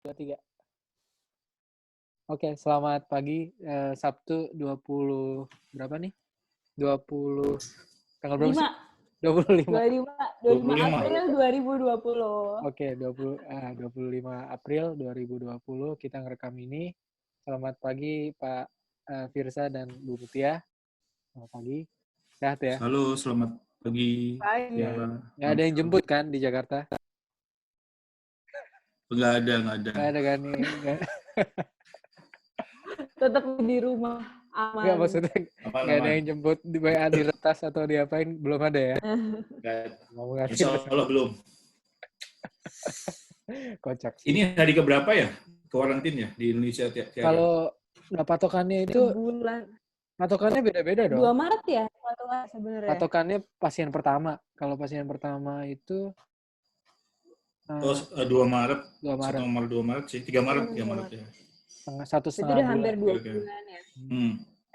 23. Oke, selamat pagi. Sabtu 20 berapa nih? 20 tanggal berapa sih? 25. 25 April 2020. Oke, 25 April 2020 kita ngerekam ini. Selamat pagi Pak Firsa dan Bu Mutia. Selamat pagi. Sehat ya? Halo, selamat pagi. Pagi. Ya, Nggak ada yang jemput kan di Jakarta? nggak ada. Nggak ada kan nih? Tetap di rumah aman. Nggak, maksudnya nggak ada yang jemput di WA diretas atau diapain? Belum ada ya? Insya Allah belum. Kocak sih. Ini hari keberapa ya? Karantin ya di Indonesia tiap hari? Kalau patokannya itu bulan. Patokannya beda-beda dong. 2 Maret ya patokannya sebenarnya. Patokannya pasien pertama. Kalau pasien pertama itu 2 Maret. 2 Maret. 1 Maret, 2 Maret sih. 3 Maret, 3 Maret ya. Satu Itu setengah udah hampir 2 Oke. bulan ya.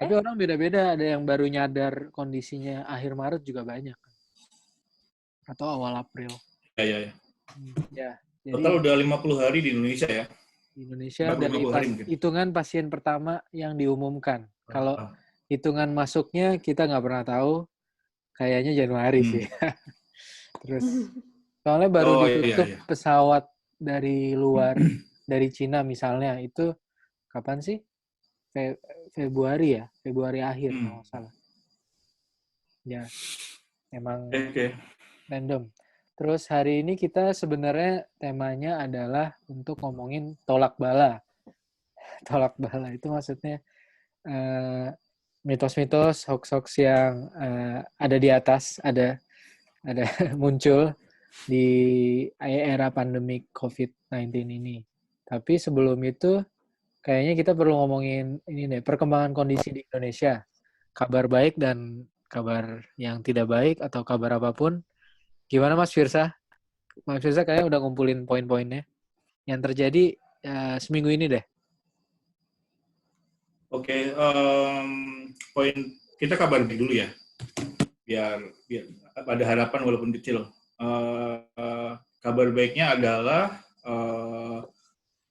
Tapi orang beda-beda. Ada yang baru nyadar kondisinya akhir Maret juga banyak. Atau awal April. Ya. Ya. Total udah 50 hari di Indonesia ya. Di Indonesia dari hitungan pasien pertama yang diumumkan. Kalau hitungan masuknya kita nggak pernah tahu. Kayaknya Januari sih. Terus soalnya baru ditutup pesawat dari luar, dari Cina misalnya, itu kapan sih? Februari ya? Februari akhir, kalau nggak salah. Ya, emang random. Terus hari ini kita sebenarnya temanya adalah untuk ngomongin tolak bala. Tolak bala itu maksudnya mitos-mitos, hoax-hoax yang ada di atas, ada muncul di era pandemik COVID-19 ini. Tapi sebelum itu, kayaknya kita perlu ngomongin ini deh, perkembangan kondisi di Indonesia. Kabar baik dan kabar yang tidak baik atau kabar apapun. Gimana Mas Firsa? Mas Firsa kayaknya udah ngumpulin poin-poinnya. Yang terjadi seminggu ini deh. Oke, poin kita kabar baik dulu ya. Biar ada harapan walaupun kecil. Kabar baiknya adalah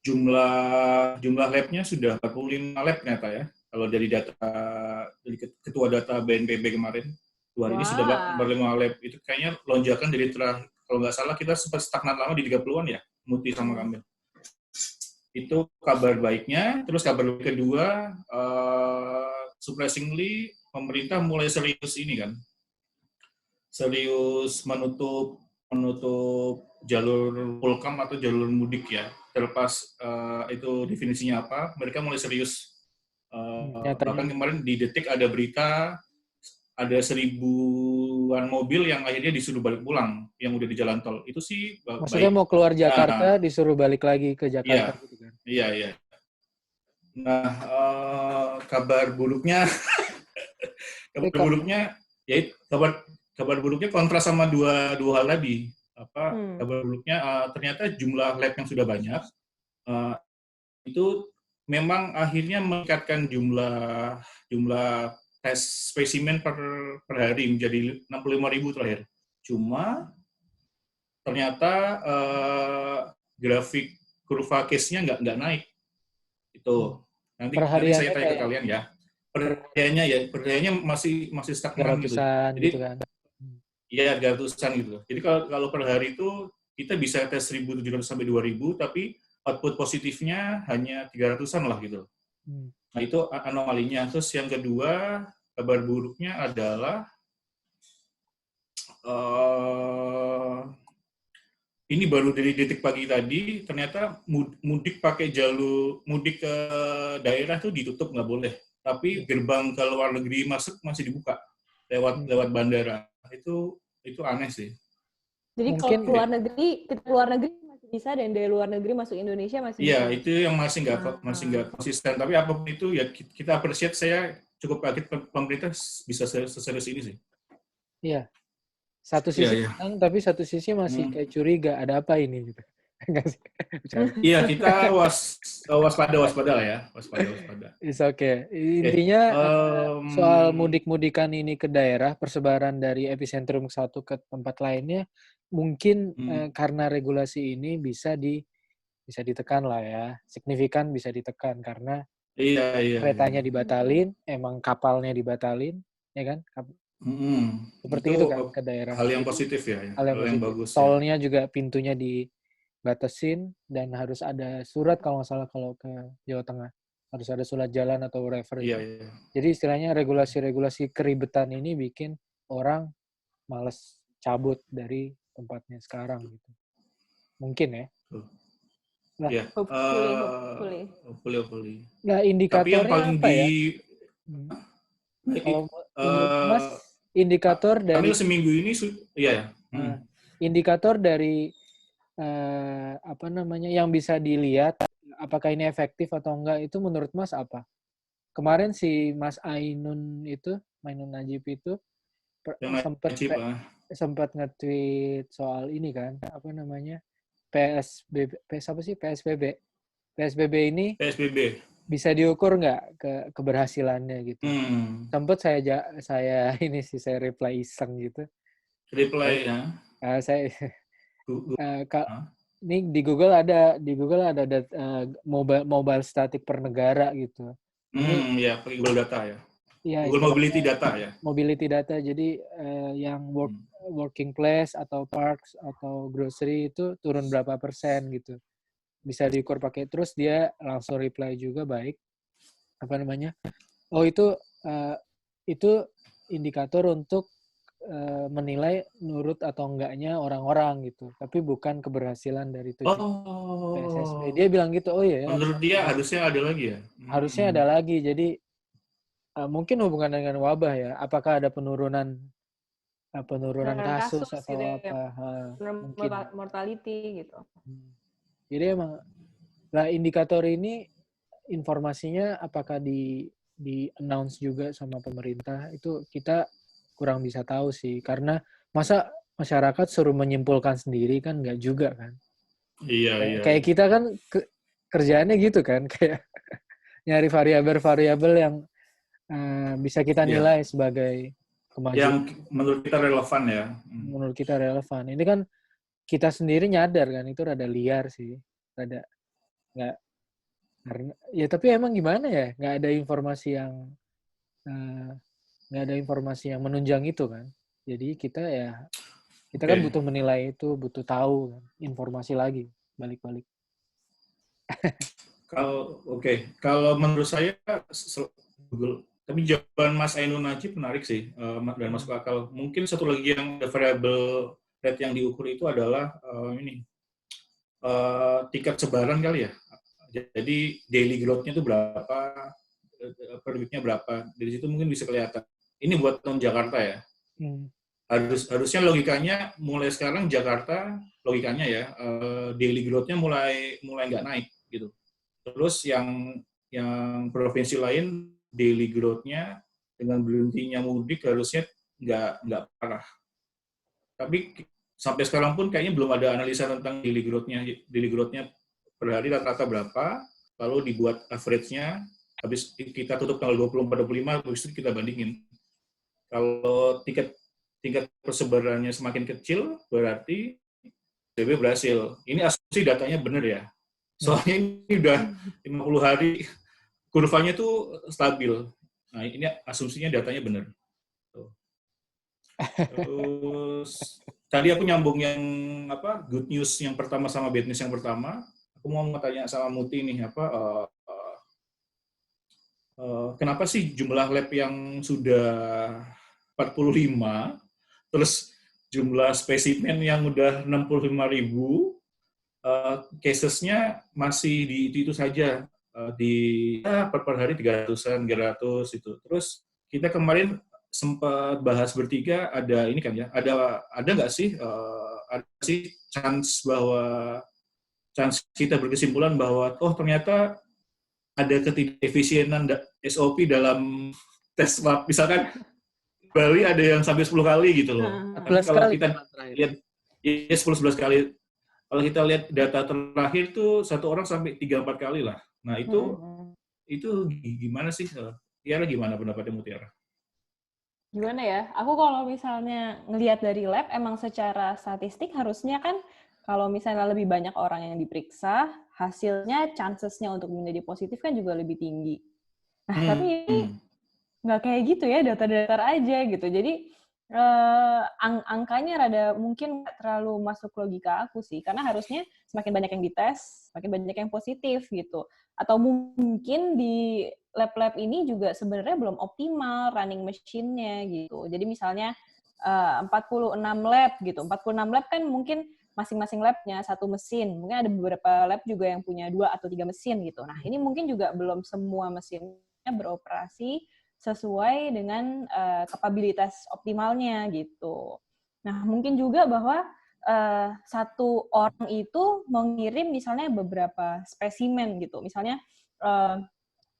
jumlah labnya sudah 45 lab ternyata ya. Kalau dari ketua data BNPB kemarin, 2 hari ini sudah 45 lab. Itu kayaknya lonjakan dari kalau nggak salah kita sempat stagnan lama di 30-an ya, Muti sama Kamil. Itu kabar baiknya. Terus kabar baik kedua, surprisingly pemerintah mulai serius ini kan. Serius menutup jalur pulkam atau jalur mudik ya. Terlepas itu definisinya apa, mereka mulai serius. Bahkan kemarin di Detik ada berita ada 1000-an mobil yang akhirnya disuruh balik pulang yang udah di jalan tol. Itu sih maksudnya baik. Mau keluar Jakarta disuruh balik lagi ke Jakarta gitu kan. Iya. Nah, kabar buruknya kabar buruknya kontras sama dua hal tadi. Kabar buruknya ternyata jumlah lab yang sudah banyak itu memang akhirnya meningkatkan jumlah tes spesimen per hari menjadi 65.000 terakhir. Cuma ternyata grafik kurva case-nya nggak naik. Itu nanti saya tanya ke kalian ya. Perhariannya masih stagnan gitu. Jadi gitu kan. Iya, 300-an gitu. Jadi kalau per hari itu kita bisa tes 1.700 sampai 2.000, tapi output positifnya hanya 300-an lah gitu. Nah, itu anomalinya. Terus yang kedua, kabar buruknya adalah ini baru dari Detik pagi tadi, ternyata mudik pakai jalur mudik ke daerah itu ditutup, nggak boleh. Tapi gerbang ke luar negeri masuk masih dibuka lewat bandara. Itu aneh sih. Jadi mungkin kalau kita keluar negeri masih bisa, dan dari luar negeri masuk Indonesia masih bisa. Iya, itu yang masih nggak konsisten. Tapi apapun itu ya kita appreciate. Saya cukup kaget pemerintah bisa seserius ini sih. Iya. Satu sisi tapi satu sisi masih kayak curiga, ada apa ini gitu. Iya, kita waspada lah ya, waspada. It's okay. Intinya soal mudik-mudikan ini ke daerah, persebaran dari epicentrum satu ke tempat lainnya, mungkin karena regulasi ini bisa bisa ditekan lah ya. Signifikan bisa ditekan karena Iya. keretanya dibatalin, emang kapalnya dibatalin, ya kan? Seperti itu kan ke daerah. Hal yang positif ya. Hal yang bagus Tolnya ya. juga pintunya dibatasin dan harus ada surat kalau nggak salah kalau ke Jawa Tengah. Harus ada surat jalan atau whatever. Iya. Jadi istilahnya regulasi-regulasi keribetan ini bikin orang males cabut dari tempatnya sekarang gitu. Mungkin ya. Nah, ya. Hopefully. Nah, indikatornya tapi yang paling apa ya? Kalau Mas, indikator dari seminggu ini indikator dari yang bisa dilihat apakah ini efektif atau enggak itu menurut Mas apa? Kemarin si Mas Mainun Najib itu sempat nge-tweet soal ini kan, PSBB ini bisa diukur nggak keberhasilannya gitu. Sempat saya reply iseng gitu. Ini di Google ada mobile static per negara gitu. Ini pakai Google Data ya. Ya, Google Mobility Data ya. Mobility Data. Jadi yang working place atau parks atau grocery itu turun berapa persen gitu. Bisa diukur pakai, terus dia langsung reply juga baik. Oh itu indikator untuk menilai nurut atau enggaknya orang-orang gitu, tapi bukan keberhasilan dari PSSB. Dia bilang gitu. Oh iya. Menurut dia harusnya ada lagi ya. Harusnya ada lagi. Jadi mungkin hubungan dengan wabah ya. Apakah ada penurunan kasus atau gitu apa? Mungkin mortality gitu. Jadi emang indikator ini informasinya apakah di announce juga sama pemerintah itu kita kurang bisa tahu sih, karena masa masyarakat suruh menyimpulkan sendiri kan nggak juga kan. Iya. Kayak kita kan kerjaannya gitu kan, kayak nyari variabel-variabel yang bisa kita nilai sebagai kemajuan. Yang menurut kita relevan ya. Menurut kita relevan. Ini kan kita sendiri nyadar kan itu rada liar sih, rada nggak. Karena ya tapi emang gimana ya, nggak ada informasi yang menunjang itu kan. Jadi kita kan butuh menilai itu, butuh tahu informasi lagi balik-balik. Kalau menurut saya tapi jawaban Mas Ainun Najib menarik sih dan masuk akal. Mungkin satu lagi yang variable rate yang diukur itu adalah tingkat sebaran kali ya. Jadi daily growth-nya itu berapa, per week-nya berapa. Dari situ mungkin bisa kelihatan. Ini buat tahun Jakarta ya. Harusnya logikanya mulai sekarang Jakarta logikanya ya daily growth-nya mulai nggak naik gitu. Terus yang provinsi lain daily growth-nya dengan berhentinya mudik harusnya nggak parah. Tapi sampai sekarang pun kayaknya belum ada analisa tentang daily growth-nya per hari rata-rata berapa, lalu dibuat average-nya, habis kita tutup tanggal 24-25, habis itu kita bandingin. Kalau tingkat persebarannya semakin kecil, berarti PSBB berhasil. Ini asumsi datanya benar ya. Soalnya ini udah 50 hari, kurvanya tuh stabil. Nah, ini asumsinya datanya benar. Terus, tadi aku nyambung yang good news yang pertama sama bad news yang pertama. Aku mau tanya sama Muti nih, kenapa sih jumlah lab yang sudah 45, terus jumlah spesimen yang udah 65.000, cases-nya masih di itu saja, per hari 300-an, 300 itu. Terus kita kemarin sempat bahas bertiga, ada ini kan ya, ada nggak sih, ada sih chance kita berkesimpulan bahwa ternyata ada ketidakefisienan SOP dalam tes swab. Misalkan Bali ada yang sampai 10 kali gitu loh. Tapi kalau kita lihat 10-11 kali. Kalau kita lihat data terakhir tuh satu orang sampai 3-4 kali lah. Nah, itu gimana sih? Tiara, gimana pendapatnya Mutiara? Gimana ya? Aku kalau misalnya ngelihat dari lab, emang secara statistik harusnya kan kalau misalnya lebih banyak orang yang diperiksa, hasilnya, chancesnya untuk menjadi positif kan juga lebih tinggi. Nah, tapi ini nggak kayak gitu ya, data-data aja gitu. Jadi, angkanya rada mungkin nggak terlalu masuk logika aku sih, karena harusnya semakin banyak yang dites, semakin banyak yang positif gitu. Atau mungkin di lab-lab ini juga sebenarnya belum optimal running machine-nya gitu. Jadi misalnya 46 lab gitu. 46 lab kan mungkin masing-masing labnya satu mesin. Mungkin ada beberapa lab juga yang punya 2 atau 3 mesin gitu. Nah, ini mungkin juga belum semua mesinnya beroperasi sesuai dengan kapabilitas optimalnya gitu. Nah, mungkin juga bahwa satu orang itu mengirim misalnya beberapa spesimen gitu. Misalnya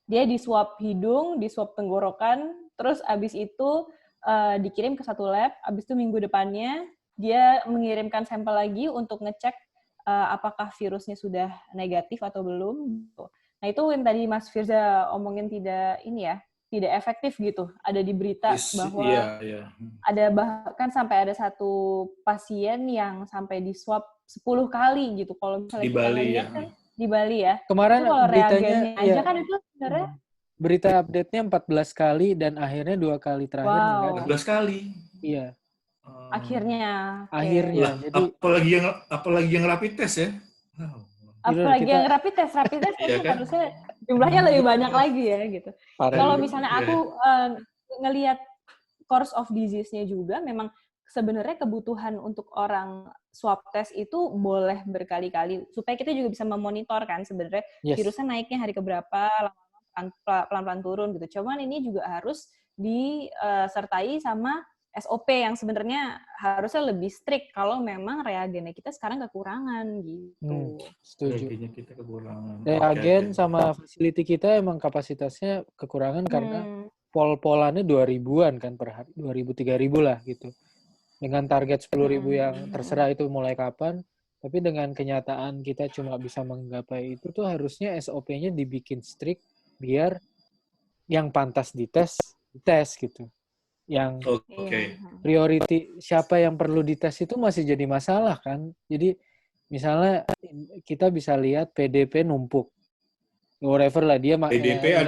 dia di swab hidung, di swab tenggorokan, terus abis itu dikirim ke satu lab, abis itu minggu depannya dia mengirimkan sampel lagi untuk ngecek apakah virusnya sudah negatif atau belum. Nah itu yang tadi Mas Firza omongin tidak efektif gitu. Ada di berita bahwa ada bahkan sampai ada satu pasien yang sampai di swab 10 kali gitu. Kalau misalnya di kita Bali ngelihat ya. kan di Bali ya. Kemarin itu kalau beritanya aja kan itu sebenarnya berita update-nya 14 kali dan akhirnya 2 kali terakhir wow. 14 kali. Iya. Akhirnya. Akhirnya. Lah, jadi apalagi yang rapid test ya. Apalagi yang rapid test iya kan? harusnya jumlahnya lebih banyak lagi ya gitu. Kalau misalnya aku ngelihat course of disease-nya juga memang sebenarnya kebutuhan untuk orang swab test itu boleh berkali-kali supaya kita juga bisa memonitor kan sebenarnya virusnya naiknya hari keberapa, pelan-pelan turun gitu. Cuman ini juga harus disertai sama SOP yang sebenarnya harusnya lebih strict kalau memang reagennya kita sekarang kekurangan gitu. Setuju. Reagennya kita kekurangan. Reagen sama facility kita emang kapasitasnya kekurangan karena pol-polannya 2.000-an kan per hari, 2.000-3.000 lah gitu. Dengan target 10.000 yang terserah itu mulai kapan, tapi dengan kenyataan kita cuma bisa menggapai itu tuh harusnya SOP-nya dibikin strict biar yang pantas dites gitu. Yang priority siapa yang perlu dites itu masih jadi masalah kan. Jadi misalnya kita bisa lihat PDP numpuk. Whatever lah dia PDP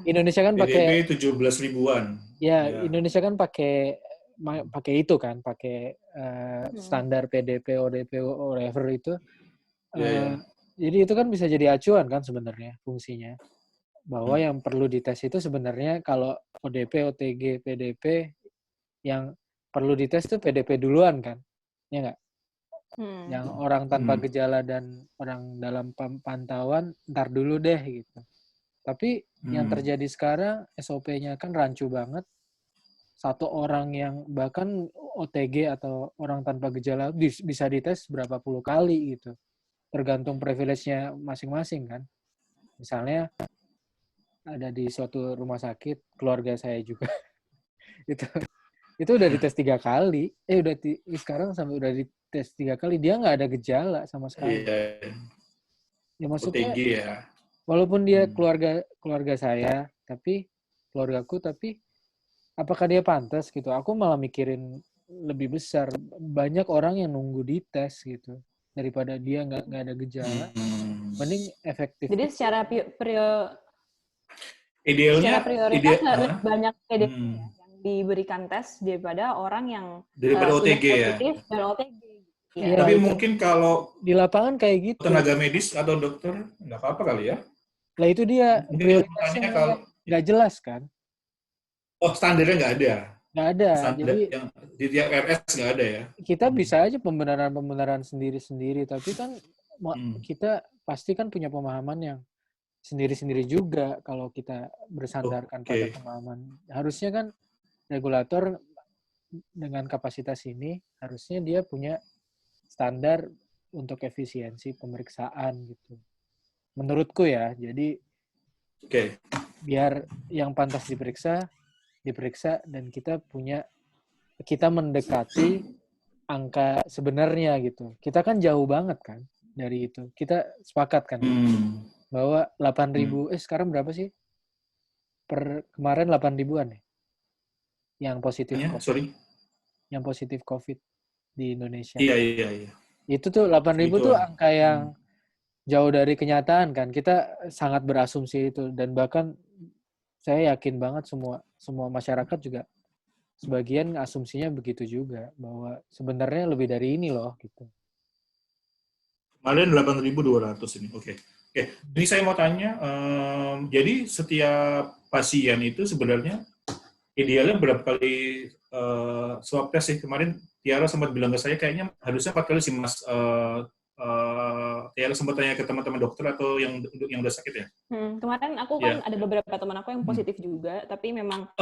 Indonesia kan pakai 17 ribuan. Ya, Indonesia kan pakai itu kan, pakai standar PDP, ODP, whatever itu. Jadi itu kan bisa jadi acuan kan sebenarnya fungsinya. Bahwa yang perlu dites itu sebenarnya kalau ODP, OTG, PDP yang perlu dites itu PDP duluan kan, ya nggak? Yang orang tanpa gejala dan orang dalam pantauan ntar dulu deh gitu. Tapi yang terjadi sekarang SOP-nya kan rancu banget. Satu orang yang bahkan OTG atau orang tanpa gejala bisa dites berapa puluh kali gitu. Tergantung privilege-nya masing-masing kan. Misalnya ada di suatu rumah sakit, keluarga saya juga. itu udah dites 3 kali. Sekarang sampai udah dites 3 kali. Dia nggak ada gejala sama sekali. Ya maksudnya, OTG ya. Walaupun dia keluarga saya, tapi keluargaku, tapi apakah dia pantas gitu? Aku malah mikirin lebih besar. Banyak orang yang nunggu dites gitu daripada dia nggak ada gejala. Mending efektif. Jadi secara idealnya prioritas harus banyak PDP yang diberikan tes daripada orang yang OTG positif dan OTG. Ya, tapi mungkin kalau di lapangan kayak gitu. Tenaga medis atau dokter nggak apa-apa kali ya? Lah itu dia prioritasnya nggak jelas kan? Oh, standarnya nggak ada. Nggak ada. Standar jadi yang di tiap RS nggak ada ya? Kita bisa aja pembenaran sendiri-sendiri, tapi kan kita pasti kan punya pemahaman yang sendiri-sendiri juga kalau kita bersandarkan pada pemahaman. Harusnya kan regulator dengan kapasitas ini harusnya dia punya standar untuk efisiensi pemeriksaan gitu. Menurutku ya, jadi biar yang pantas diperiksa dan kita mendekati angka sebenarnya gitu. Kita kan jauh banget kan dari itu. Kita sepakat kan bahwa 8.000 sekarang berapa sih? Kemarin 8.000-an ya? Yang positif COVID. Yang positif COVID di Indonesia. Iya. Itu tuh 8.000 tuh angka yang jauh dari kenyataan kan. Kita sangat berasumsi itu, dan bahkan saya yakin banget semua masyarakat juga sebagian asumsinya begitu juga, bahwa sebenarnya lebih dari ini loh gitu. Kemarin 8.200 ini. Oke. Ini saya mau tanya, jadi setiap pasien itu sebenarnya idealnya berapa kali swab test sih? Kemarin Tiara sempat bilang ke saya kayaknya harusnya 4 kali sih Mas. Tiara sempat tanya ke teman-teman dokter atau yang udah sakit ya? Kemarin aku kan ada beberapa teman aku yang positif juga, tapi memang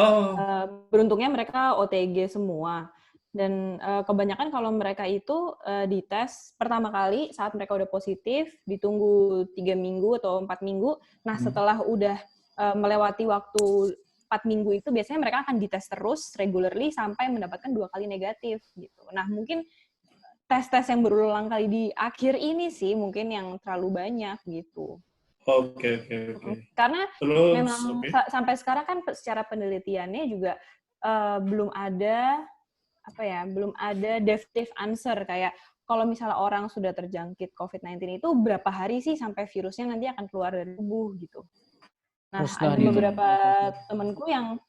beruntungnya mereka OTG semua. Dan kebanyakan kalau mereka itu dites pertama kali saat mereka udah positif, ditunggu 3 minggu atau 4 minggu. Nah, setelah udah melewati waktu 4 minggu itu, biasanya mereka akan dites terus regularly sampai mendapatkan 2 kali negatif gitu. Nah, mungkin tes-tes yang berulang kali di akhir ini sih mungkin yang terlalu banyak gitu. Oke. Karena memang sampai sekarang kan secara penelitiannya juga belum ada definitive answer, kayak kalau misalnya orang sudah terjangkit COVID-19 itu berapa hari sih sampai virusnya nanti akan keluar dari tubuh gitu. Nah, ada beberapa temenku yang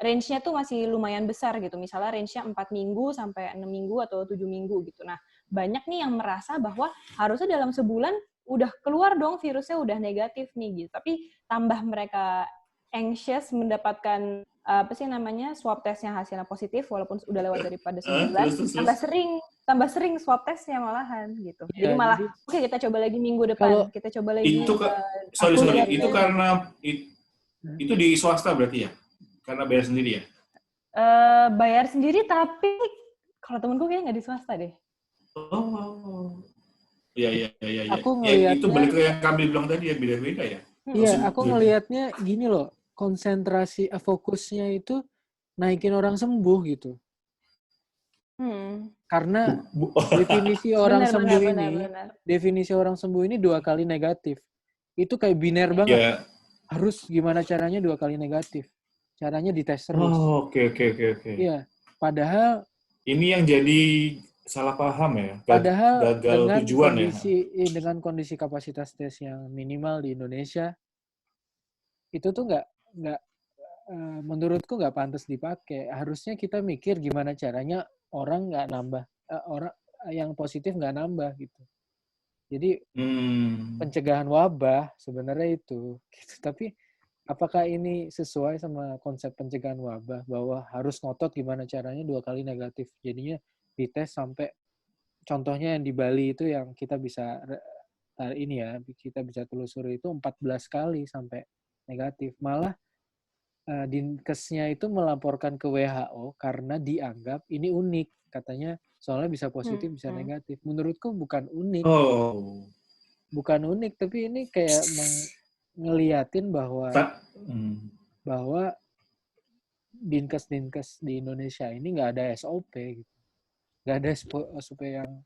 range-nya tuh masih lumayan besar gitu. Misalnya range-nya 4 minggu sampai 6 minggu atau 7 minggu gitu. Nah, banyak nih yang merasa bahwa harusnya dalam sebulan udah keluar dong virusnya, udah negatif nih gitu. Tapi tambah mereka anxious mendapatkan swab testnya hasilnya positif walaupun udah lewat daripada sebulan, tambah sering swab testnya malahan gitu. Ya, jadi malah oke, kita coba lagi minggu depan, kita coba lagi. Itu itu karena itu di swasta berarti ya? Karena bayar sendiri ya? Bayar sendiri, tapi kalau temenku kayaknya nggak di swasta deh. Iya. Aku ya, itu balik ke yang kami bilang tadi ya, beda-beda ya. Iya, aku ngelihatnya gini loh, konsentrasi fokusnya itu naikin orang sembuh gitu. Karena definisi orang sembuh definisi orang sembuh ini 2 kali negatif. Itu kayak biner banget. Yeah. Harus gimana caranya 2 kali negatif. Caranya dites terus. Oke. Iya, padahal ini yang jadi salah paham ya. Padahal gagal dengan tujuan dengan kondisi kapasitas tes yang minimal di Indonesia, itu tuh nggak menurutku nggak pantas dipakai. Harusnya kita mikir gimana caranya orang nggak nambah, orang yang positif nggak nambah gitu. Jadi pencegahan wabah sebenarnya itu. Gitu. Tapi apakah ini sesuai sama konsep pencegahan wabah bahwa harus ngotot gimana caranya 2 kali negatif? Jadinya dites sampai, contohnya yang di Bali itu yang kita bisa kita bisa telusuri itu 14 kali sampai negatif. Malah Dinkesnya itu melaporkan ke WHO karena dianggap ini unik. Katanya soalnya bisa positif, bisa negatif. Menurutku bukan unik. Bukan unik, tapi ini kayak ngeliatin bahwa Dinkes di Indonesia ini nggak ada SOP gitu. Nggak ada SOP yang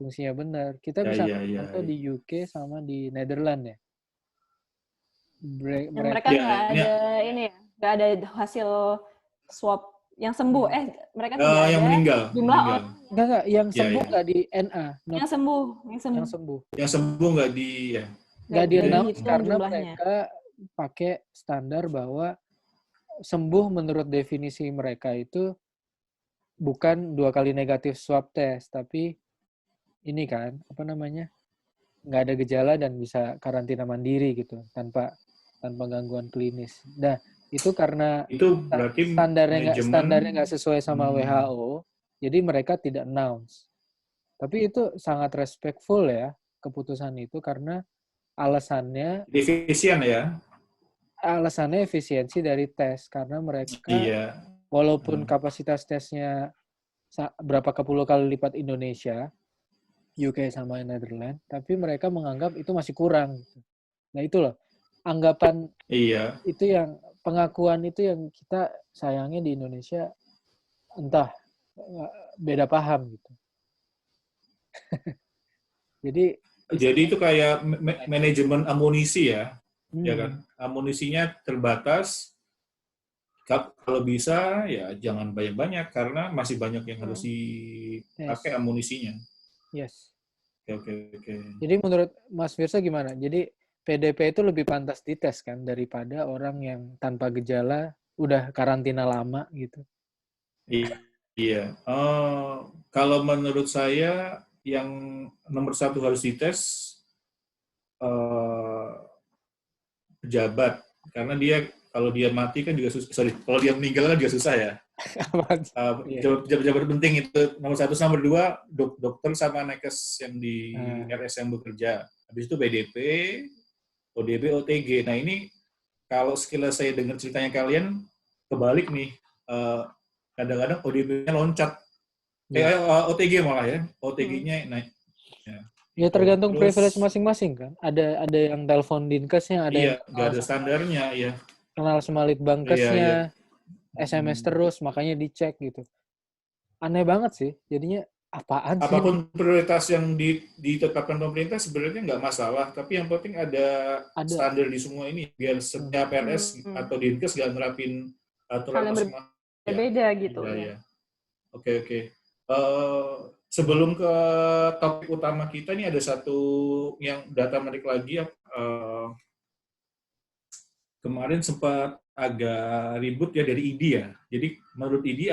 fungsinya benar. Kita bisa contoh di UK sama di Netherlands ya. Mereka nggak ada nggak ada hasil swab yang sembuh. Mereka tidak ada yang meninggal. Jumlah orang enggak, yang sembuh nggak di NA. Yang sembuh nggak di nggak di announce karena mereka pakai standar bahwa sembuh menurut definisi mereka itu bukan 2 kali negatif swab test, tapi ini kan nggak ada gejala dan bisa karantina mandiri gitu tanpa gangguan klinis. Nah, itu karena standarnya nggak sesuai sama WHO, jadi mereka tidak announce. Tapi itu sangat respectful ya keputusan itu, karena alasannya efisiensi dari tes, karena mereka walaupun kapasitas tesnya berapa puluh kali lipat Indonesia, UK sama Netherlands, tapi mereka menganggap itu masih kurang. Nah itu loh, anggapan itu yang pengakuan itu yang kita sayangnya di Indonesia entah beda paham gitu. Jadi itu kayak manajemen amunisi ya, ya kan? Amunisinya terbatas. Kalau bisa ya jangan banyak-banyak karena masih banyak yang harus dipakai amunisinya. Yes. Oke. Jadi menurut Mas Firsa gimana? Jadi PDP itu lebih pantas dites kan daripada orang yang tanpa gejala udah karantina lama gitu. Iya. Kalau menurut saya yang nomor satu harus dites pejabat, karena dia kalau dia mati kan juga susah. Sorry, kalau dia meninggal kan juga susah ya. Pejabat penting itu nomor satu, nomor dua dokter sama nakes yang di RSM bekerja. Habis itu BDP, ODB, OTG. Nah ini kalau sekilas saya dengar ceritanya kalian kebalik nih, kadang-kadang ODB-nya loncat, OTG malah ya, OTG-nya naik. Ya tergantung privilege masing-masing kan. Ada yang telepon dinkesnya, ada yang nggak ada standarnya, ya. Kenal sama litbangkesnya, SMS terus, makanya dicek gitu. Aneh banget sih, jadinya apaan sih? Apapun prioritas yang ditetapkan pemerintah sebenarnya nggak masalah, tapi yang penting ada standar di semua ini, biar setiap PNS atau dinkes nggak nerapin aturan masing-masing. Berbeda gitu. Ya. Oke. Sebelum ke topik utama kita, ini ada satu yang data menarik lagi. Kemarin sempat agak ribut ya dari IDI ya. Jadi menurut IDI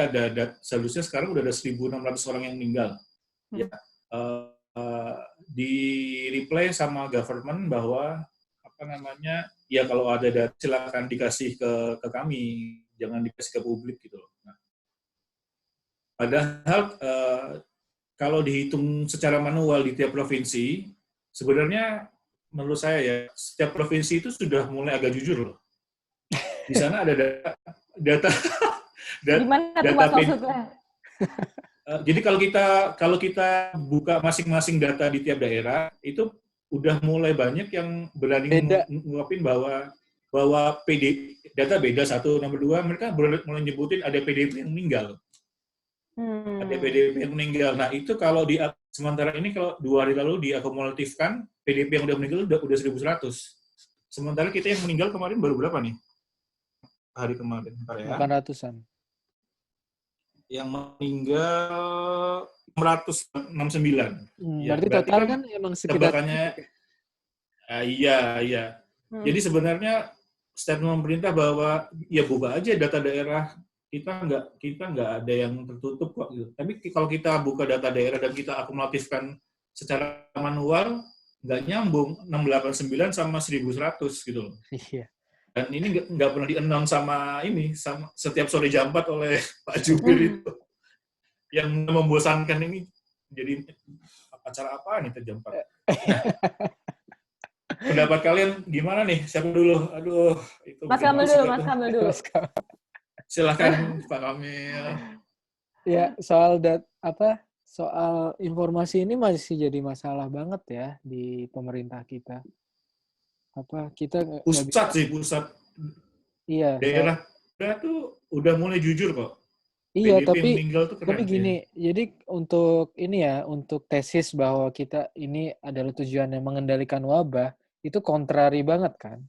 seharusnya sekarang udah ada 1.600 orang yang meninggal. Ya, di reply sama government bahwa ya kalau ada data silakan dikasih ke kami, jangan dikasih ke publik gitu loh. Nah, padahal kalau dihitung secara manual di tiap provinsi, sebenarnya menurut saya ya, setiap provinsi itu sudah mulai agak jujur loh. Di sana ada data Gimana tuh Mas maksudnya? Jadi kalau kita buka masing-masing data di tiap daerah, itu udah mulai banyak yang berani ngungkapin bahwa data beda, satu, nomor dua, mereka mulai nyebutin ada PDP yang meninggal. Ada PDP yang meninggal. Nah, itu kalau sementara ini kalau 2 hari lalu diakumulatifkan, PDP yang udah meninggal udah 1.100. Sementara kita yang meninggal kemarin baru berapa nih? Hari kemarin. 800-an. Yang meninggal 669. Berarti total kan emang sekitar... Iya. Jadi sebenarnya statement pemerintah bahwa ya buka aja data daerah, kita nggak ada yang tertutup kok gitu. Tapi kalau kita buka data daerah dan kita akumulatifkan secara manual, nggak nyambung 689 sama 1.100 gitu loh. Iya. Dan ini nggak pernah di-announce sama setiap sore jam 4 oleh Pak Jubir itu. Yang membosankan ini jadi acara apa nih jam 4? Pendapat kalian gimana nih? Siapa dulu? Aduh, itu Mas Kamil dulu. Silakan Pak Kamil. Ya, soal informasi ini masih jadi masalah banget ya di pemerintah kita. Pusat. Iya. Daerah tuh udah mulai jujur kok. Iya, PDP tapi gini, jadi untuk tesis bahwa kita ini adalah tujuan yang mengendalikan wabah, itu kontrari banget kan.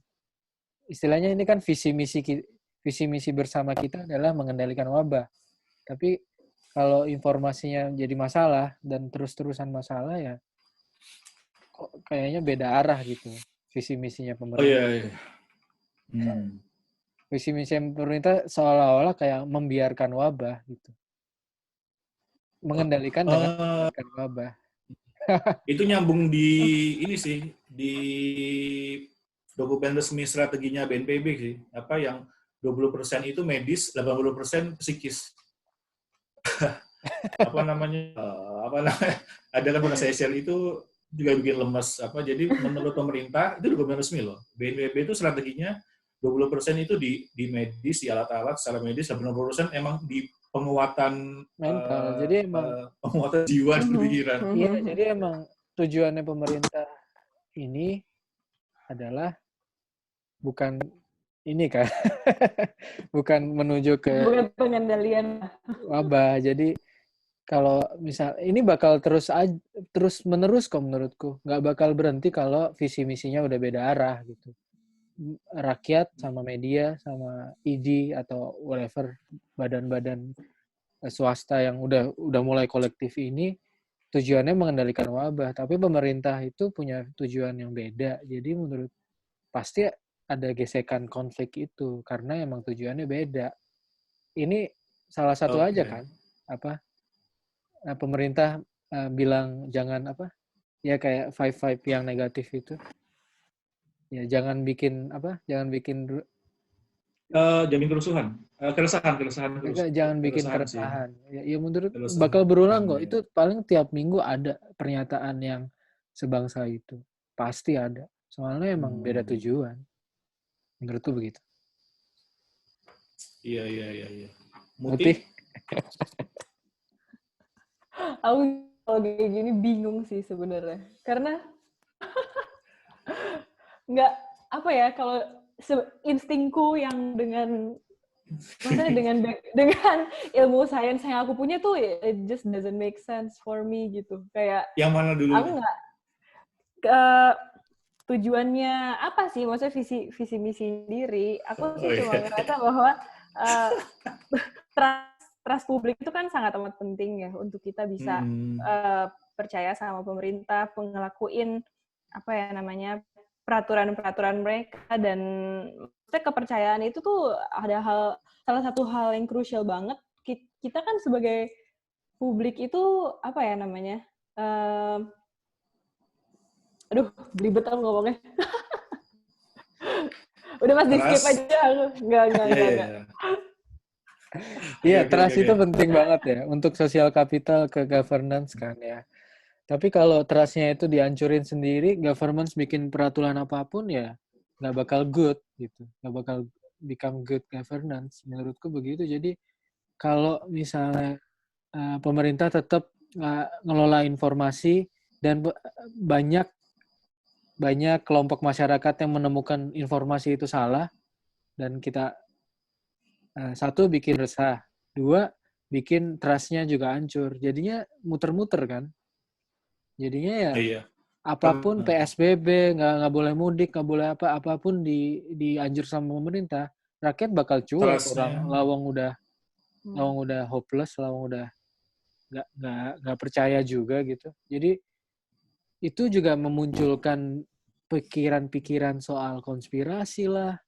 Istilahnya ini kan visi misi bersama kita adalah mengendalikan wabah. Tapi kalau informasinya jadi masalah dan terus-terusan masalah ya kok kayaknya beda arah gitu visi misinya pemerintah. Visi misi pemerintah seolah-olah kayak membiarkan wabah gitu. Mengendalikan dengan wabah. Itu nyambung di dokumen resmi strateginya BNPB sih. Yang 20% itu medis, 80% psikis. Ada kan bahasa sosial itu juga bikin lemas. Jadi menurut pemerintah itu dokumen resmi loh. BNPB itu strateginya 20% itu di medis, di alat-alat secara medis, 80% emang di penguatan mental. Jadi emang penguatan jiwa dan pikiran. Iya, jadi emang tujuannya pemerintah ini adalah bukan ini kan, bukan menuju ke pengendalian wabah. Jadi kalau misal ini bakal terus menerus kok menurutku, nggak bakal berhenti kalau visi misinya udah beda arah gitu. Rakyat sama media sama ID atau whatever badan-badan swasta yang udah mulai kolektif ini tujuannya mengendalikan wabah, tapi pemerintah itu punya tujuan yang beda. Jadi menurut pasti ada gesekan konflik itu karena emang tujuannya beda. Ini salah satu aja kan, pemerintah bilang jangan ya kayak 5-5 yang negatif itu. Ya jangan bikin kerusuhan. Keresahan. Jangan bikin keresahan. Ya menurut bakal berulang kok. Itu paling tiap minggu ada pernyataan yang sebangsa itu. Pasti ada. Soalnya emang beda tujuan. Menurutku begitu. Iya. Aku kalau kayak gini bingung sih sebenarnya. Karena nggak kalau instingku yang maksudnya dengan ilmu sains yang aku punya tuh it just doesn't make sense for me gitu. Kayak yang mana dulu? Aku nggak tujuannya apa sih? Maksudnya visi misi sendiri. Aku sih cuma ngerasa bahwa trust publik itu kan sangat amat penting ya untuk kita bisa percaya sama pemerintah, ngelakuin peraturan-peraturan mereka, dan kepercayaan itu tuh salah satu hal yang krusial banget. Kita kan sebagai publik itu aduh, belibet aku ngomongnya. Udah Mas, di skip aja. Enggak. Iya, trust itu penting banget ya untuk sosial kapital ke governance kan ya. Tapi kalau trust-nya itu dihancurin sendiri, governance bikin peraturan apapun ya nggak bakal good gitu. Nggak bakal become good governance. Menurutku begitu. Jadi kalau misalnya pemerintah tetap ngelola informasi dan banyak kelompok masyarakat yang menemukan informasi itu salah dan kita satu bikin resah, dua bikin trust-nya juga hancur. Jadinya muter-muter kan. Jadinya ya apapun PSBB, nggak boleh mudik, nggak boleh apapun dianjur sama pemerintah, rakyat bakal cuek. Orang lawang udah hopeless, lawang udah nggak percaya juga gitu. Jadi itu juga memunculkan pikiran-pikiran soal konspirasi lah,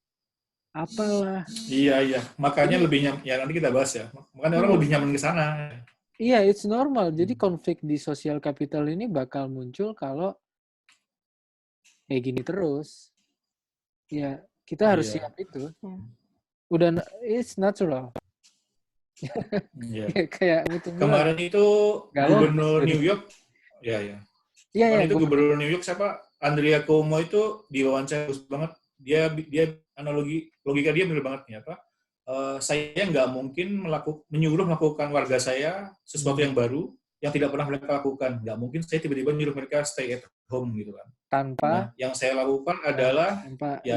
apalah. Iya. Makanya lebih nyaman, ya nanti kita bahas ya. Makanya orang lebih nyaman ke sana. Iya, it's normal. Jadi konflik di sosial kapital ini bakal muncul kalau kayak gini terus. Ya, kita harus siap itu. Udah, it's natural. Kayak kemarin itu gubernur New York, kemarin itu gubernur New York siapa? Andrea Cuomo itu diwawancara banget. Dia logika dia benar banget nih saya nggak mungkin menyuruh melakukan warga saya sesuatu yang baru yang tidak pernah mereka lakukan. Nggak mungkin saya tiba-tiba nyuruh mereka stay at home gitu kan. Tanpa yang saya lakukan adalah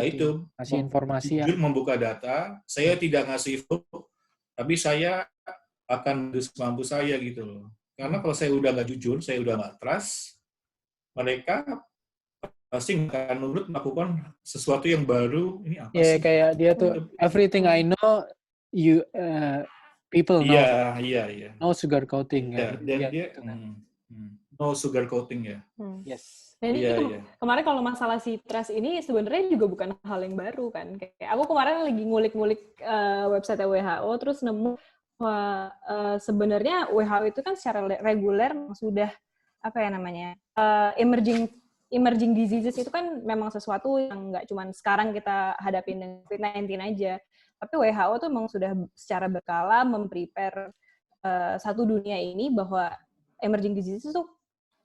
itu ngasih informasi jujur membuka data. Saya tidak ngasih info, tapi saya akan mampu saya gitu loh. Karena kalau saya udah nggak jujur, saya udah nggak trust, mereka pasti akan nurut melakukan sesuatu yang baru. Ini apa sih? Kayak dia tuh everything I know you people know. Iya. No sugar coating ya. Dan dia no sugar coating ya. Yes. Dan kemarin kalau masalah si trust ini sebenarnya juga bukan hal yang baru kan. Kayak aku kemarin lagi ngulik-ngulik website WHO terus nemu sebenarnya WHO itu kan secara reguler sudah emerging diseases itu kan memang sesuatu yang nggak cuma sekarang kita hadapin dengan COVID-19 aja. Tapi WHO tuh memang sudah secara berkala memprepare satu dunia ini bahwa emerging diseases tuh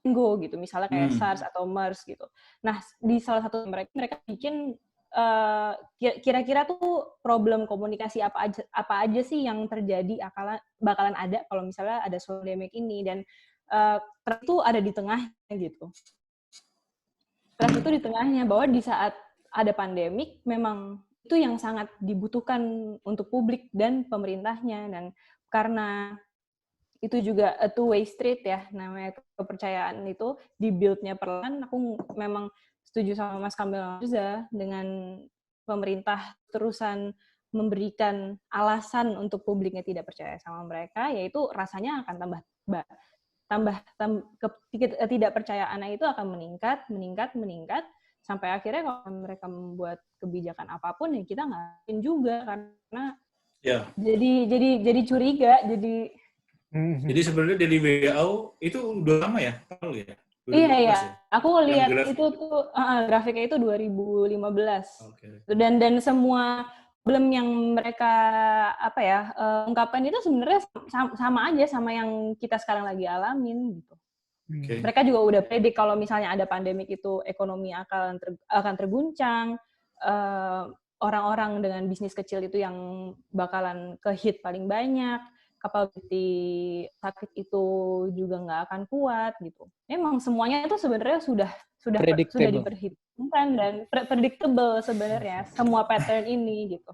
go gitu. Misalnya kayak SARS atau MERS gitu. Nah, di salah satu mereka bikin kira-kira tuh problem komunikasi apa aja sih yang terjadi bakalan ada kalau misalnya ada pandemic ini, dan itu ada di tengahnya gitu. Trust itu di tengahnya, bahwa di saat ada pandemik memang itu yang sangat dibutuhkan untuk publik dan pemerintahnya, dan karena itu juga a two-way street ya, namanya kepercayaan itu dibuild-nya perlahan. Aku memang setuju sama Mas Kamil juga dengan pemerintah terusan memberikan alasan untuk publiknya tidak percaya sama mereka, yaitu rasanya akan tambah ketidakpercayaannya itu akan meningkat sampai akhirnya kalau mereka membuat kebijakan apapun ya kita nggak juga karena jadi curiga Jadi sebenarnya dari WHO itu udah lama ya, tahu ya? Iya. Ya? Aku lihat itu tuh grafiknya itu 2015. Okay. Dan semua problem yang mereka ungkapkan itu sebenarnya sama aja sama yang kita sekarang lagi alamin gitu. Okay. Mereka juga udah predik kalau misalnya ada pandemik itu ekonomi akan terguncang, orang-orang dengan bisnis kecil itu yang bakalan ke-hit paling banyak, capability sakit itu juga nggak akan kuat gitu. Memang semuanya itu sebenarnya sudah diperhitungkan dan predictable sebenarnya semua pattern ini gitu.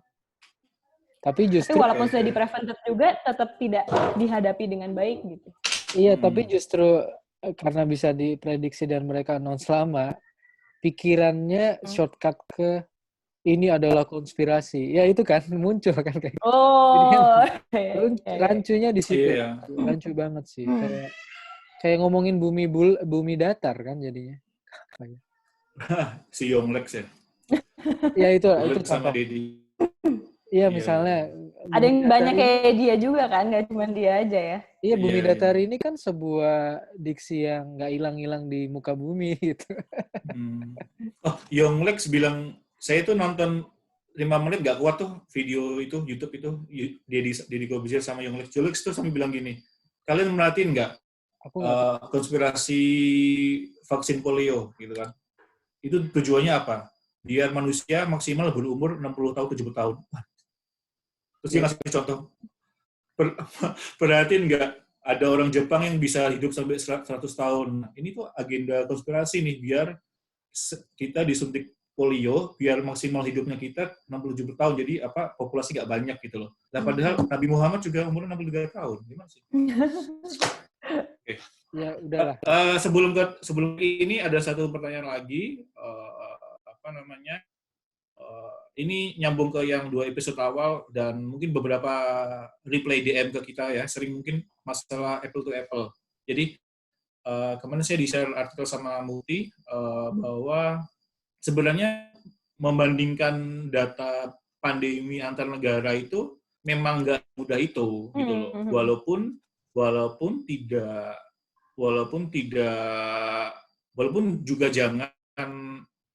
Tapi walaupun sudah di-prevented juga tetap tidak dihadapi dengan baik gitu. Iya, tapi justru karena bisa diprediksi dan mereka announce lama, pikirannya shortcut ke ini adalah konspirasi. Ya itu kan muncul kan kayak gitu. Rancunya di situ. Rancu banget sih. Kayak ngomongin bumi datar kan jadinya. Si Yonglex ya. Ya itu sama Dedi. Iya, misalnya ada yang banyak kayak dia juga kan, nggak cuma dia aja ya. Iya, bumi datar ini kan sebuah diksi yang nggak hilang-hilang di muka bumi gitu. Oh, Yonglex bilang, saya tuh nonton 5 menit nggak kuat tuh video itu, YouTube itu, Deddy Corbuzier sama Yonglex. Yonglex tuh sampai bilang gini, kalian merhatiin nggak konspirasi vaksin polio gitu kan? Itu tujuannya apa? Biar manusia maksimal berumur 60 tahun, 70 tahun. Terus dia ngasih contoh. Perhatiin nggak, ada orang Jepang yang bisa hidup sampai 100 tahun. Ini tuh agenda konspirasi nih, biar kita disuntik polio, biar maksimal hidupnya kita 60-70 tahun. Jadi populasi nggak banyak gitu loh. Nah, padahal Nabi Muhammad juga umurnya 63 tahun. Gimana sih? Okay. Ya, udahlah. Sebelum ini ada satu pertanyaan lagi. Ini nyambung ke yang 2 episode awal dan mungkin beberapa replay DM ke kita ya, sering mungkin masalah apple to apple. Jadi kemarin saya di-share artikel sama Muti bahwa sebenarnya membandingkan data pandemi antar negara itu memang nggak mudah itu gitu loh. Walaupun juga jangan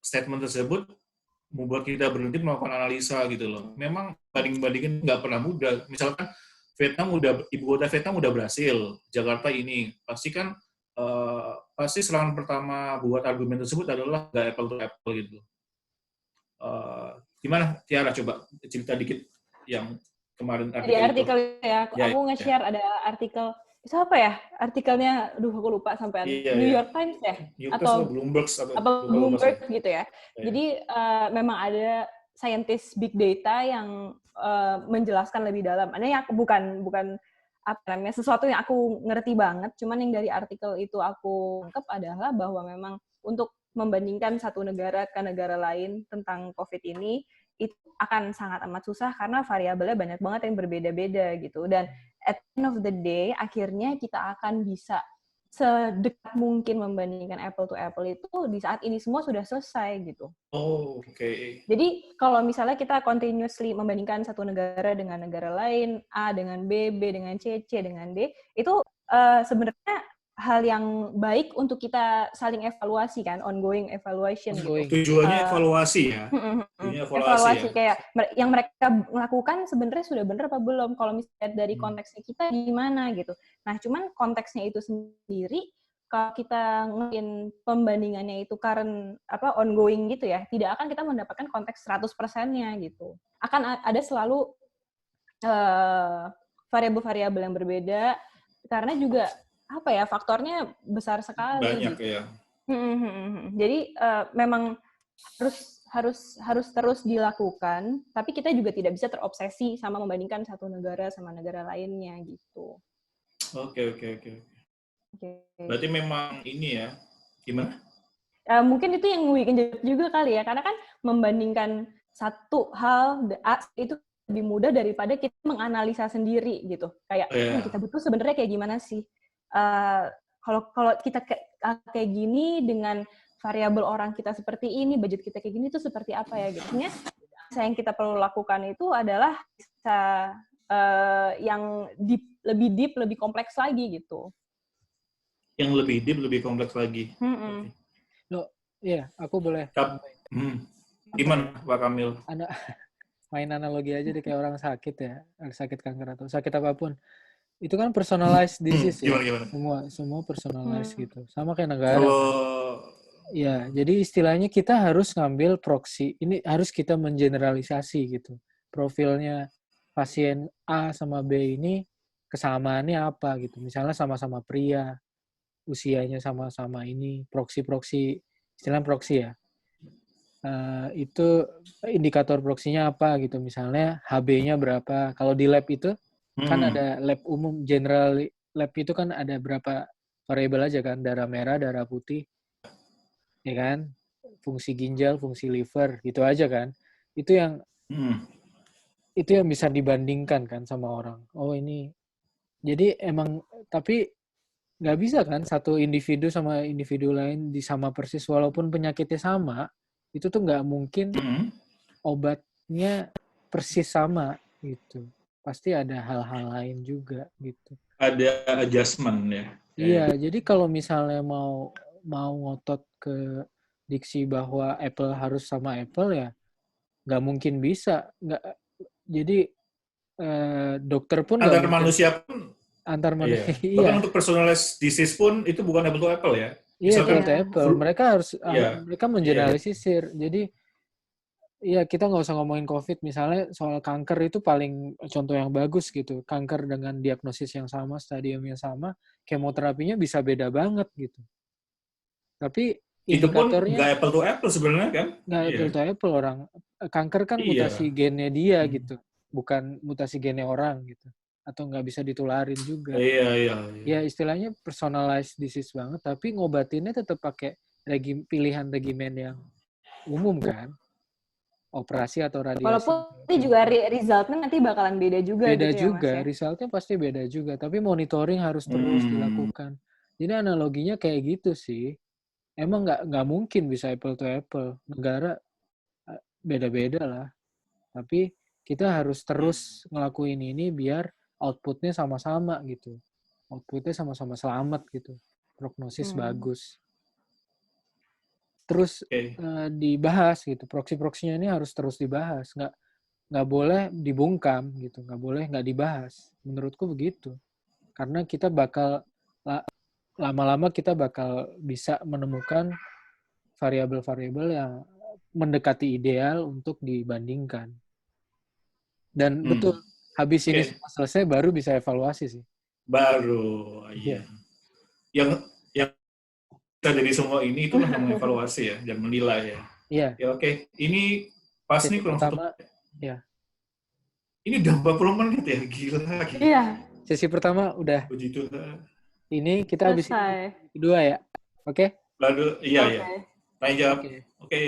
statement tersebut membuat kita berhenti melakukan analisa gitu loh. Memang banding-bandingin nggak pernah mudah. Misalkan ibu kota Vietnam udah berhasil, Jakarta ini pasti kan pasti serangan pertama buat argumen tersebut adalah nggak apple to apple gitu. Gimana Tiara, coba cerita dikit yang kemarin artikel. Di artikel itu. Aku nge-share ada artikel. Itu apa ya? Artikelnya, aku lupa sampai New York Times ya? Atau Bloomberg gitu ya. Jadi memang ada scientist big data yang menjelaskan lebih dalam. Ini bukan sesuatu yang aku ngerti banget, cuman yang dari artikel itu aku anggap adalah bahwa memang untuk membandingkan satu negara ke negara lain tentang COVID ini, itu akan sangat amat susah karena variabelnya banyak banget yang berbeda-beda gitu. Dan at the end of the day, akhirnya kita akan bisa sedekat mungkin membandingkan apple to apple itu di saat ini semua sudah selesai gitu. Oh, oke. Okay. Jadi kalau misalnya kita continuously membandingkan satu negara dengan negara lain, A dengan B, B dengan C, C dengan D, itu sebenarnya hal yang baik untuk kita saling evaluasi kan, ongoing evaluation. Gitu. Tujuannya evaluasi ya. Evaluasi ya. Kayak yang mereka lakukan sebenarnya sudah benar apa belum? Kalau misalnya dari konteksnya kita gimana gitu. Nah, cuman konteksnya itu sendiri kalau kita ngelihin pembandingannya itu ongoing gitu ya, tidak akan kita mendapatkan konteks 100%-nya gitu. Akan ada selalu variabel-variabel yang berbeda karena juga faktornya besar sekali. Banyak gitu. ya. Jadi memang harus terus dilakukan, tapi kita juga tidak bisa terobsesi sama membandingkan satu negara sama negara lainnya gitu. Oke. Berarti memang ini ya, gimana? Mungkin itu yang bikin juga kali ya, karena kan membandingkan satu hal itu lebih mudah daripada kita menganalisa sendiri gitu. Kayak kita butuh sebenarnya kayak gimana sih? kalau kita kayak gini dengan variabel orang kita seperti ini, budget kita kayak gini itu seperti apa ya gitu. Sebenarnya yang kita perlu lakukan itu adalah bisa yang lebih deep, lebih kompleks lagi gitu. Yang lebih deep, lebih kompleks lagi. Okay. Loh, iya, aku boleh. Gimana, Pak Kamil? Main analogi aja deh kayak orang sakit ya, sakit kanker atau sakit apapun. Itu kan personalized disease ya. Gimana? Semua personalized gitu. Sama kayak negara. Ya, jadi istilahnya kita harus ngambil proksi. Ini harus kita mengeneralisasi gitu. Profilnya pasien A sama B ini kesamaannya apa gitu. Misalnya sama-sama pria, usianya sama-sama ini, proksi-proksi, istilah proksi ya. Itu indikator proksinya apa gitu. Misalnya HB-nya berapa. Kalau di lab itu kan ada lab umum, general lab itu kan ada berapa variabel aja kan, darah merah, darah putih, ya kan, fungsi ginjal, fungsi liver, gitu aja kan. Itu yang bisa dibandingkan kan sama orang. Oh ini, jadi emang tapi nggak bisa kan satu individu sama individu lain sama persis walaupun penyakitnya sama, itu tuh nggak mungkin obatnya persis sama gitu. Pasti ada hal-hal lain juga gitu. Ada adjustment ya. Iya, jadi kalau misalnya mau ngotot ke diksi bahwa Apple harus sama Apple ya, nggak mungkin bisa. Jadi dokter pun antar manusia pun. Antar manusia. Iya. Bahkan untuk personalized disease pun itu bukan apple to apple ya. Iya, apple to apple. Mereka harus mereka mengeneralisir. Jadi iya, kita nggak usah ngomongin COVID. Misalnya soal kanker itu paling contoh yang bagus gitu. Kanker dengan diagnosis yang sama, stadium yang sama, kemoterapinya bisa beda banget gitu. Tapi indikatornya... Itu pun nggak apple to apple sebenarnya kan? Nggak apple to apple orang. Kanker kan mutasi gennya dia gitu. Bukan mutasi gennya orang gitu. Atau nggak bisa ditularin juga. Iya. Ya istilahnya personalized disease banget. Tapi ngobatinnya tetap pakai pilihan regimen yang umum kan. Operasi atau radiasi. Walaupun ini juga resultnya nanti bakalan beda juga beda gitu juga, ya, Mas, ya? Resultnya pasti beda juga. Tapi monitoring harus terus dilakukan. Jadi analoginya kayak gitu sih. Emang nggak mungkin bisa apple to apple. Negara beda-beda lah. Tapi kita harus terus ngelakuin ini biar outputnya sama-sama gitu. Outputnya sama-sama selamat gitu. Prognosis bagus. Terus dibahas gitu, proksi-proksinya ini harus terus dibahas, nggak boleh dibungkam gitu, nggak dibahas. Menurutku begitu, karena kita bakal lama-lama kita bakal bisa menemukan variabel-variabel yang mendekati ideal untuk dibandingkan. Dan betul, habis ini selesai baru bisa evaluasi sih. Baru, iya. Yang dari semua ini itulah yang mengevaluasi ya dan menilai ya. Iya. Ya oke. Ini pas nih kurang pertama, ya. Ini udah 40 menit ya, gila. Iya. Sesi pertama udah. Puji Tuhan. Ini kita habis kedua ya. Oke? Lalu iya. Tanya jawab. Oke.